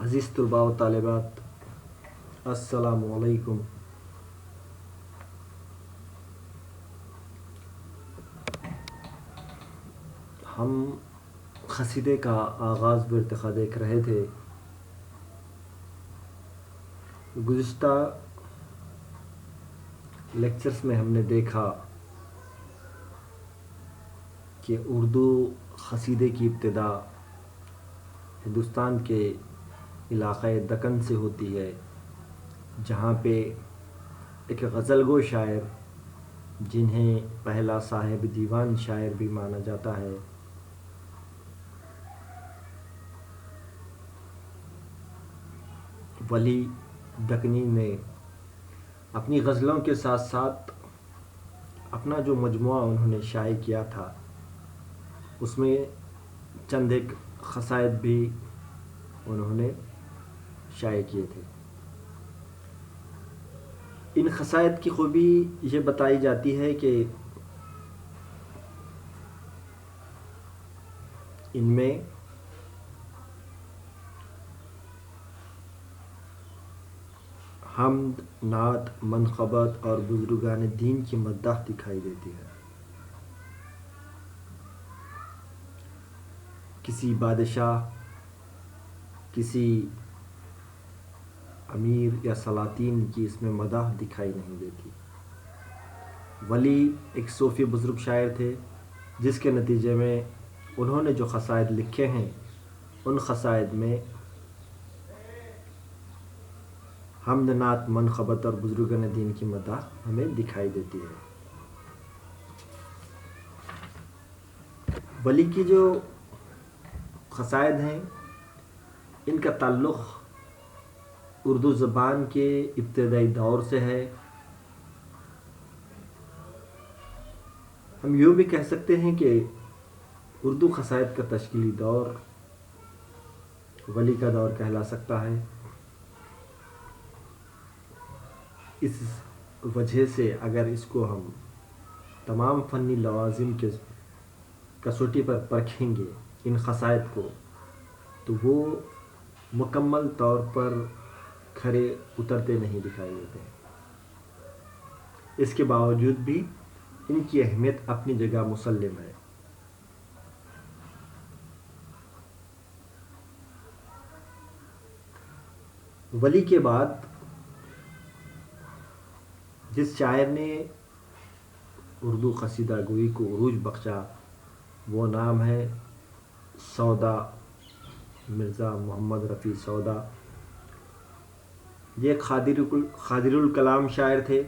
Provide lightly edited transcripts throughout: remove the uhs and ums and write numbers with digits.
عزیز طلباء و طالبات، السلام علیکم۔ ہم قصیدے کا آغاز بارتقا دیکھ رہے تھے۔ گزشتہ لیکچرز میں ہم نے دیکھا کہ اردو قصیدے کی ابتدا ہندوستان کے علاقۂ دکن سے ہوتی ہے، جہاں پہ ایک غزل گو شاعر، جنہیں پہلا صاحب دیوان شاعر بھی مانا جاتا ہے، ولی دکنی نے اپنی غزلوں کے ساتھ ساتھ اپنا جو مجموعہ انہوں نے شائع کیا تھا، اس میں چند ایک قصائد بھی انہوں نے شائع کیے تھے۔ ان قصائد کی خوبی یہ بتائی جاتی ہے کہ ان میں حمد، نعت، منقبت اور بزرگان دین کی مدح دکھائی دیتی ہے۔ کسی بادشاہ، کسی امیر یا سلاطین کی اس میں مدح دکھائی نہیں دیتی۔ ولی ایک صوفی بزرگ شاعر تھے، جس کے نتیجے میں انہوں نے جو قصائد لکھے ہیں، ان قصائد میں حمد، نعت، منقبت اور بزرگان دین کی مدح ہمیں دکھائی دیتی ہے۔ ولی کی جو قصائد ہیں، ان کا تعلق اردو زبان کے ابتدائی دور سے ہے۔ ہم یوں بھی کہہ سکتے ہیں کہ اردو قصائد کا تشکیلی دور ولی کا دور کہلا سکتا ہے۔ اس وجہ سے اگر اس کو ہم تمام فنی لوازم کے کسوٹی پر پرکھیں گے، ان قصائد کو، تو وہ مکمل طور پر کھرے اترتے نہیں دکھائی دیتے ہیں۔ اس کے باوجود بھی ان کی اہمیت اپنی جگہ مسلم ہے۔ ولی کے بعد جس شاعر نے اردو قصیدہ گوئی کو عروج بخشا، وہ نام ہے سودا، مرزا محمد رفیع سودا۔ یہ خادر الکلام شاعر تھے۔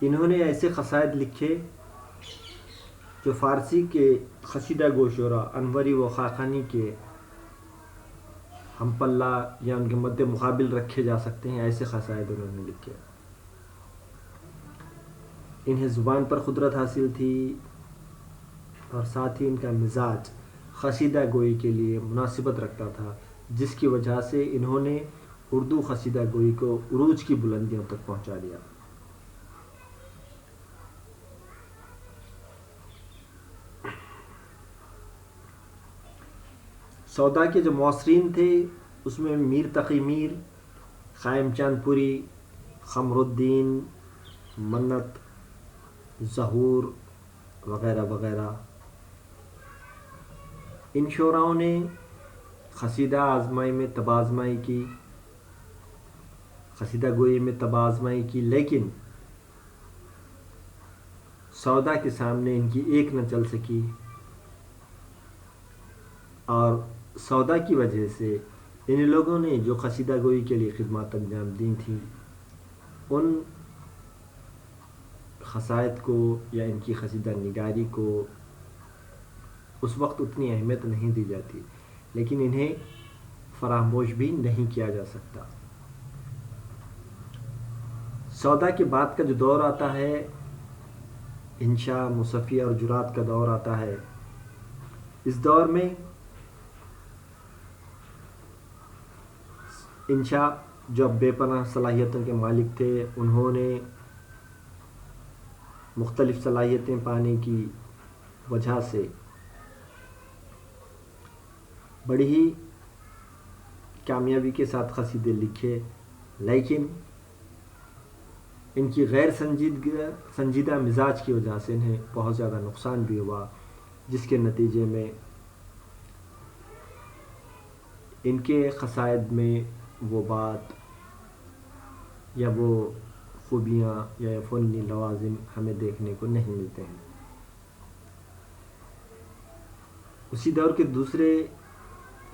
انہوں نے ایسے قصائد لکھے جو فارسی کے قصیدہ گو شعراء انوری و خاقانی کے ہم پلہ یا ان کے مد مقابل رکھے جا سکتے ہیں، ایسے قصائد انہوں نے لکھے۔ انہیں زبان پر قدرت حاصل تھی، اور ساتھ ہی ان کا مزاج قصیدہ گوئی کے لیے مناسبت رکھتا تھا، جس کی وجہ سے انہوں نے اردو قصیدہ گوئی کو عروج کی بلندیوں تک پہنچا دیا۔ سودا کے جو معاصرین تھے، اس میں میر تقی میر، قائم چاند پوری، قمر الدین، منت، ظہور وغیرہ وغیرہ۔ ان شعراؤں نے قصیدہ آزمائی میں تب آزمائی کی، قصیدہ گوئی میں تب آزمائی کی، لیکن سودا کے سامنے ان کی ایک نہ چل سکی، اور سودا کی وجہ سے ان لوگوں نے جو قصیدہ گوئی کے لیے خدمات انجام دی تھیں، ان قصائد کو یا ان کی قصیدہ نگاری کو اس وقت اتنی اہمیت نہیں دی جاتی، لیکن انہیں فراموش بھی نہیں کیا جا سکتا۔ سودا کے بعد کا جو دور آتا ہے، انشا، مصفی اور جرات کا دور آتا ہے۔ اس دور میں انشا، جو اب بے پناہ صلاحیتوں کے مالک تھے، انہوں نے مختلف صلاحیتیں پانے کی وجہ سے بڑی ہی کامیابی کے ساتھ قصیدے لکھے، لیکن ان کی غیر سنجیدہ مزاج کی وجہ سے انہیں بہت زیادہ نقصان بھی ہوا، جس کے نتیجے میں ان کے قصائد میں وہ بات یا وہ خوبیاں یا فنی لوازم ہمیں دیکھنے کو نہیں ملتے ہیں۔ اسی دور کے دوسرے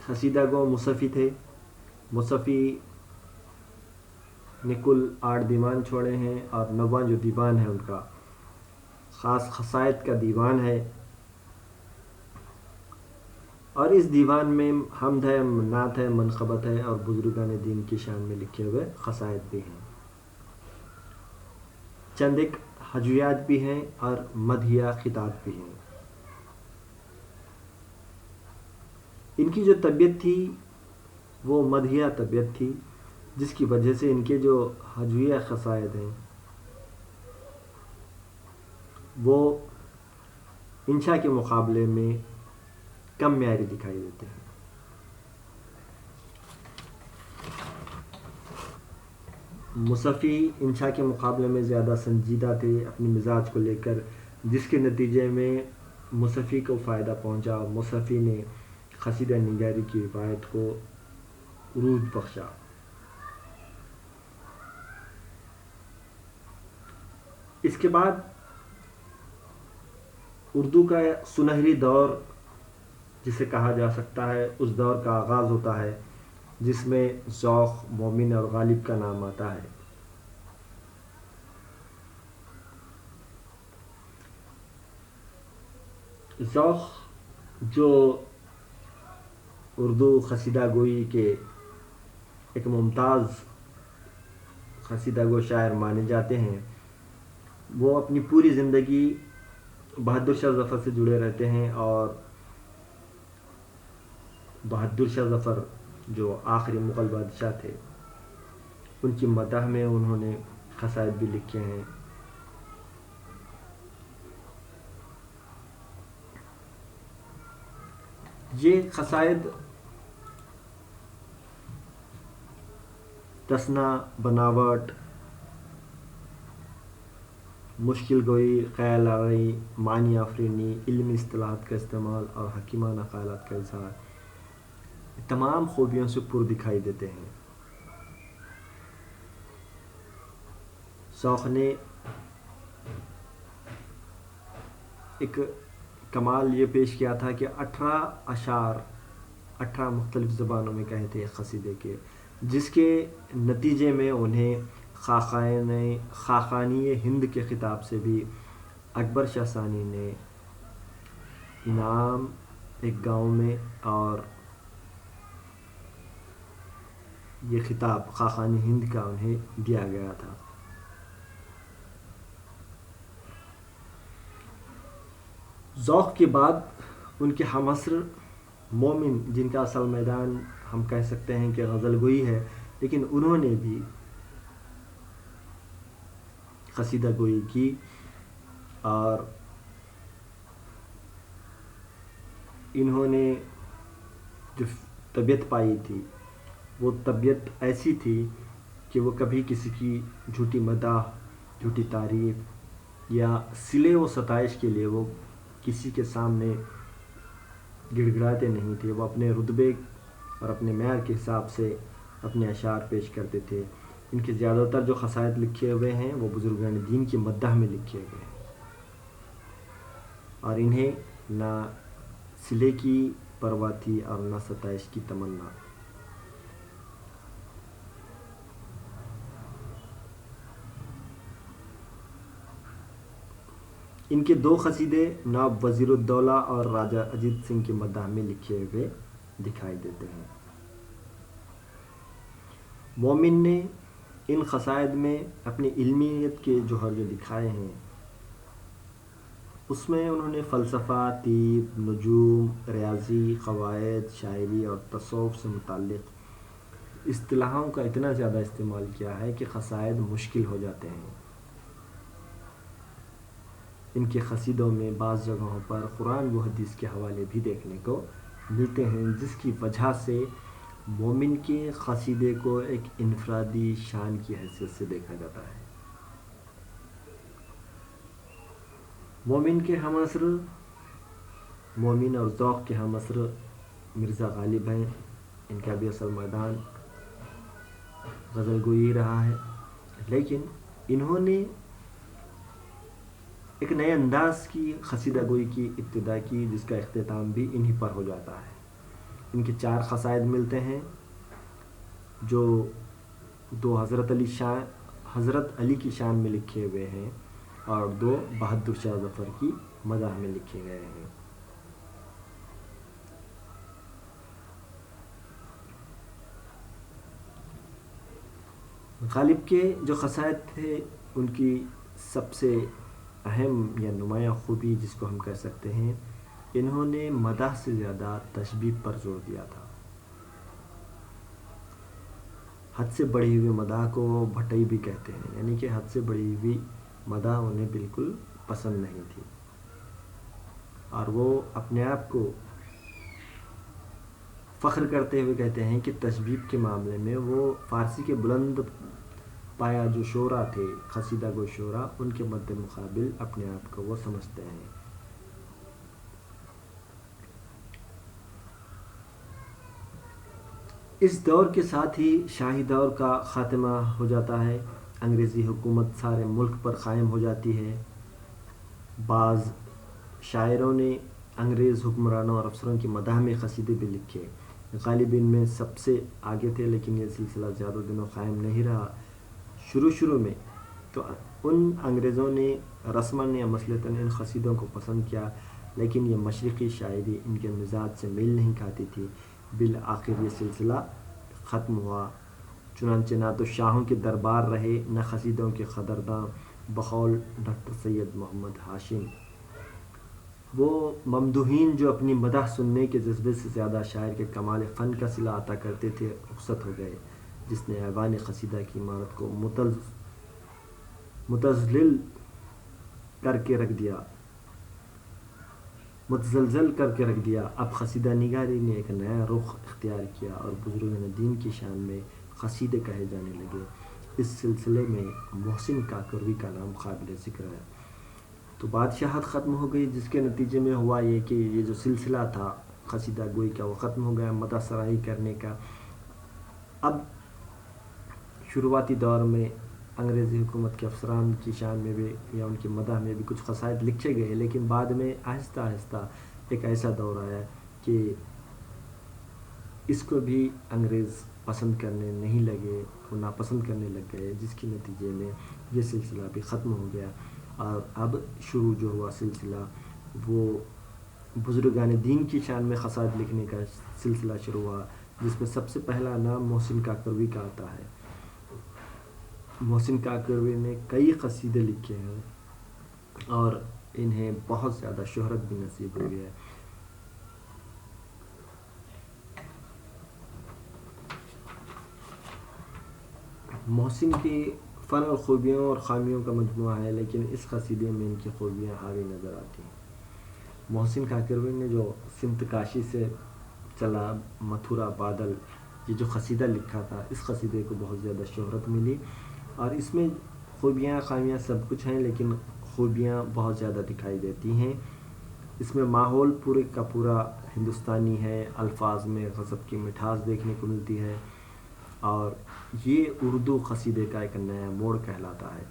قصیدہ گو مصفی تھے۔ مصفی نے کل 8 دیوان چھوڑے ہیں، اور 9واں جو دیوان ہے ان کا خاص قصائد کا دیوان ہے، اور اس دیوان میں حمد ہے، نعت ہے، منقبت ہے، اور بزرگان دین کی شان میں لکھے ہوئے قصائد بھی ہیں۔ چند ایک ہجویات بھی ہیں اور مدحیہ خطاب بھی ہیں۔ ان کی جو طبیعت تھی وہ مدحیہ طبیعت تھی، جس کی وجہ سے ان کے جو ہجویہ قصائد ہیں وہ انشا کے مقابلے میں کم معیاری دکھائی دیتے ہیں۔ مصفی انشا کے مقابلے میں زیادہ سنجیدہ تھے اپنی مزاج کو لے کر، جس کے نتیجے میں مصفی کو فائدہ پہنچا، اور مصفی نے قصیدہ نگاری کی روایت کو عروج بخشا۔ اس کے بعد اردو کا سنہری دور جسے کہا جا سکتا ہے، اس دور کا آغاز ہوتا ہے جس میں ذوق، مومن اور غالب کا نام آتا ہے۔ ذوق جو اردو قصیدہ گوئی کے ایک ممتاز قصیدہ گو شاعر مانے جاتے ہیں، وہ اپنی پوری زندگی بہادر شاہ ظفر سے جڑے رہتے ہیں، اور بہادر شاہ ظفر جو آخری مغل بادشاہ تھے ان کی مدح میں انہوں نے قصائد بھی لکھے ہیں۔ یہ قصائد تسنا، بناوٹ، مشکل گوئی، خیال آرائی، معنی آفرینی، علمی اصطلاحات کا استعمال اور حکیمانہ خیالات کا اظہار تمام خوبیوں سے پر دکھائی دیتے ہیں۔ ذوق نے ایک کمال یہ پیش کیا تھا کہ 18 اشعار 18 مختلف زبانوں میں کہے تھے قصیدے کے، جس کے نتیجے میں انہیں خاقانی ہند کے خطاب سے بھی اکبر شاہ ثانی نے انعام ایک گاؤں میں، اور یہ خطاب خاقانی ہند کا انہیں دیا گیا تھا۔ ذوق کے بعد ان کے ہم عصر مومن، جن کا اصل میدان ہم کہہ سکتے ہیں کہ غزل گوئی ہے، لیکن انہوں نے بھی قصیدہ گوئی کی، اور انہوں نے جو طبیعت پائی تھی وہ طبیعت ایسی تھی کہ وہ کبھی کسی کی جھوٹی مداح، جھوٹی تعریف یا صلے و ستائش کے لیے وہ کسی کے سامنے گڑ گڑاتے نہیں تھے۔ وہ اپنے رتبے اور اپنے معیار کے حساب سے اپنے اشعار پیش کرتے تھے۔ ان کے زیادہ تر جو قصائد لکھے ہوئے ہیں وہ بزرگان دین کی مدح میں لکھے ہوئے ہیں، اور انہیں نہ صلے کی پرواہ تھی اور نہ ستائش کی تمنا۔ ان کے 2 قصیدے نواب وزیر الدولہ اور راجہ اجیت سنگھ کی مدح میں لکھے ہوئے دکھائی دیتے ہیں۔ مومن نے ان قصائد میں اپنی علمیت کے جوہر جو دکھائے ہیں، اس میں انہوں نے فلسفہ، طب، نجوم، ریاضی، قواعد، شاعری اور تصوف سے متعلق اصطلاحوں کا اتنا زیادہ استعمال کیا ہے کہ قصائد مشکل ہو جاتے ہیں۔ ان کے قصیدوں میں بعض جگہوں پر قرآن و حدیث کے حوالے بھی دیکھنے کو ملتے ہیں، جس کی وجہ سے مومن کے قصیدے کو ایک انفرادی شان کی حیثیت سے دیکھا جاتا ہے. مومن کے ہم عصر، مومن اور ذوق کے ہم عصر مرزا غالب ہیں. ان کا بھی اصل میدان غزل گوئی رہا ہے، لیکن انہوں نے ایک نئے انداز کی قصیدہ گوئی کی ابتدا کی، جس کا اختتام بھی انہی پر ہو جاتا ہے. ان کے 4 قصائد ملتے ہیں جو 2 حضرت علی کی شان میں لکھے ہوئے ہیں اور 2 بہادر شاہ ظفر کی مدح میں لکھے گئے ہیں. غالب کے جو قصائد تھے ان کی سب سے اہم یا نمایاں خوبی جس کو ہم کہہ سکتے ہیں، انہوں نے مدح سے زیادہ تشبیہ پر زور دیا تھا. حد سے بڑھی ہوئی مدح کو بھٹئی بھی کہتے ہیں، یعنی کہ حد سے بڑھی ہوئی مدح انہیں بالکل پسند نہیں تھی، اور وہ اپنے آپ کو فخر کرتے ہوئے کہتے ہیں کہ تشبیہ کے معاملے میں وہ فارسی کے بلند پایا جو شعراء تھے، قصیدہ گو شعراء، ان کے مد مقابل اپنے آپ کو وہ سمجھتے ہیں. اس دور کے ساتھ ہی شاہی دور کا خاتمہ ہو جاتا ہے. انگریزی حکومت سارے ملک پر قائم ہو جاتی ہے. بعض شاعروں نے انگریز حکمرانوں اور افسروں کی مدح میں قصیدے بھی لکھے. غالب ان میں سب سے آگے تھے، لیکن یہ سلسلہ زیادہ دنوں قائم نہیں رہا. شروع میں تو ان انگریزوں نے رسماً یا مثلتاً ان قصیدوں کو پسند کیا، لیکن یہ مشرقی شاعری ان کے مزاج سے میل نہیں کھاتی تھی. بالآخر یہ سلسلہ ختم ہوا. چنانچہ نہ تو شاہوں کے دربار رہے، نہ قصیدوں کے قدرداں. بقول ڈاکٹر سید محمد ہاشم، وہ ممدوحین جو اپنی مدح سننے کے جذبے سے زیادہ شاعر کے کمال فن کا صلہ عطا کرتے تھے، رخصت ہو گئے. جس نے ایوان قصیدہ کی عمارت کو متزلزل کر کے رکھ دیا. اب قصیدہ نگاری نے ایک نیا رخ اختیار کیا اور بزرگان دین کی شان میں قصیدے کہے جانے لگے. اس سلسلے میں محسن کاکروی کا نام قابل ذکر ہے. تو بادشاہت ختم ہو گئی، جس کے نتیجے میں ہوا یہ کہ یہ جو سلسلہ تھا قصیدہ گوئی کا وہ ختم ہو گیا، مدح سرائی کرنے کا. اب شروعاتی دور میں انگریزی حکومت کے افسران کی شان میں بھی یا ان کی مدح میں بھی کچھ قصائد لکھے گئے، لیکن بعد میں آہستہ آہستہ ایک ایسا دور آیا کہ اس کو بھی انگریز پسند کرنے نہیں لگے، وہ ناپسند کرنے لگ گئے، جس کے نتیجے میں یہ سلسلہ بھی ختم ہو گیا. اور اب شروع جو ہوا سلسلہ وہ بزرگان دین کی شان میں قصائد لکھنے کا سلسلہ شروع ہوا، جس میں سب سے پہلا نام محسن کاکروی کا آتا ہے. محسن کاکروی نے کئی قصیدے لکھے ہیں اور انہیں بہت زیادہ شہرت بھی نصیب ہوئی ہے. محسن کی فن اور خوبیوں اور خامیوں کا مجموعہ ہے، لیکن اس قصیدے میں ان کی خوبیاں حاوی نظر آتی ہیں. محسن کاکروی نے جو سمت کاشی سے چلا متھرا بادل، یہ جو قصیدہ لکھا تھا، اس قصیدے کو بہت زیادہ شہرت ملی اور اس میں خوبیاں خامیاں سب کچھ ہیں، لیکن خوبیاں بہت زیادہ دکھائی دیتی ہیں. اس میں ماحول پورے کا پورا ہندوستانی ہے، الفاظ میں غضب کی مٹھاس دیکھنے کو ملتی ہے اور یہ اردو قصیدے کا ایک نیا موڑ کہلاتا ہے.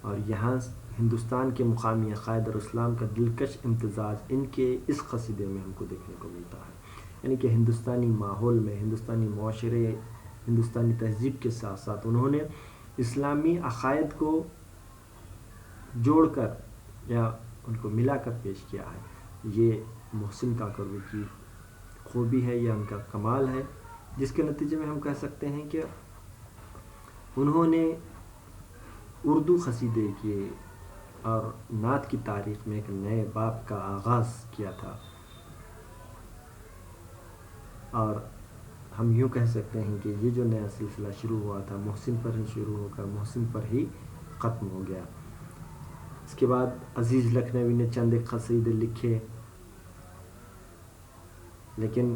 اور یہاں ہندوستان کے مقامی عقائد اور اسلام کا دلکش امتزاج ان کے اس قصیدے میں ہم کو دیکھنے کو ملتا ہے. یعنی کہ ہندوستانی ماحول میں، ہندوستانی معاشرے، ہندوستانی تہذیب کے ساتھ ساتھ انہوں نے اسلامی عقائد کو جوڑ کر یا ان کو ملا کر پیش کیا ہے. یہ محسن کاکروی کی خوبی ہے یا ان کا کمال ہے، جس کے نتیجے میں ہم کہہ سکتے ہیں کہ انہوں نے اردو قصیدے کے اور نعت کی تاریخ میں ایک نئے باب کا آغاز کیا تھا. اور ہم یوں کہہ سکتے ہیں کہ یہ جو نیا سلسلہ شروع ہوا تھا محسن پر ہی شروع ہو کر محسن پر ہی ختم ہو گیا. اس کے بعد عزیز لکھنوی نے چند ایک قصیدے لکھے، لیکن